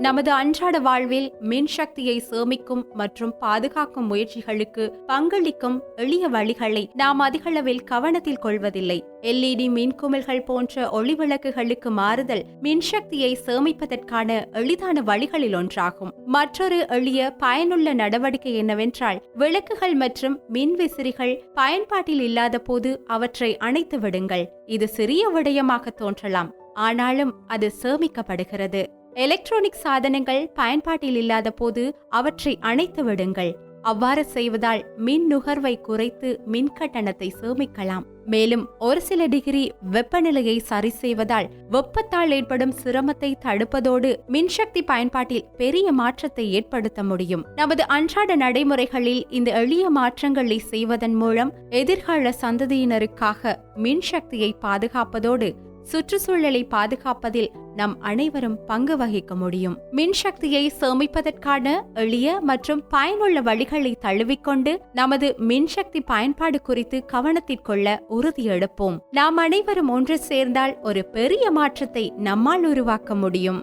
நமது அன்றாட வாழ்வில் மின்சக்தியை சேமிக்கும் மற்றும் பாதுகாக்கும் முயற்சிகளுக்கு பங்களிக்கும் எளிய வழிகளை நாம் அதிகளவில் கவனத்தில் கொள்வதில்லை. LED மின்குமிழ்கள் போன்ற ஒளிவிளக்குகளுக்கு மாறுதல் மின்சக்தியை சேமிப்பதற்கான எளிதான வழிகளில் ஒன்றாகும். மற்றொரு எளிய பயனுள்ள நடவடிக்கை என்னவென்றால், விளக்குகள் மற்றும் மின்விசிறிகள் பயன்பாட்டில் இல்லாத போது அவற்றை அணைத்து விடுங்கள். இது சிறிய விடயமாக தோன்றலாம், ஆனாலும் அது சேமிக்கப்படுகிறது. எலக்ட்ரானிக் சாதனங்கள் பயன்பாட்டில் இல்லாத போது அவற்றை அணைத்து விடுங்கள். அவ்வாறு செய்வதால் மின் நுகர்வை குறைத்து மின் கட்டணத்தை சேமிக்கலாம். மேலும் ஒரு சில டிகிரி வெப்பநிலையை சரி செய்வதால் வெப்பத்தால் ஏற்படும் சிரமத்தை தடுப்பதோடு மின்சக்தி பயன்பாட்டில் பெரிய மாற்றத்தை ஏற்படுத்த முடியும். நமது அன்றாட நடைமுறைகளில் இந்த எளிய மாற்றங்களை செய்வதன் மூலம் எதிர்கால சந்ததியினருக்காக மின்சக்தியை பாதுகாப்பதோடு சுற்றுச்சூழலை பாதுகாப்பதில் நம் அனைவரும் பங்கு வகிக்க முடியும். மின்சக்தியை சேமிப்பதற்கான எளிய மற்றும் பயனுள்ள வழிகளை தழுவிக்கொண்டு நமது மின்சக்தி பயன்பாடு குறித்து கவனத்திற்கொள்ள உறுதியெடுப்போம். நாம் அனைவரும் ஒன்று சேர்ந்தால் ஒரு பெரிய மாற்றத்தை நம்மால் உருவாக்க முடியும்.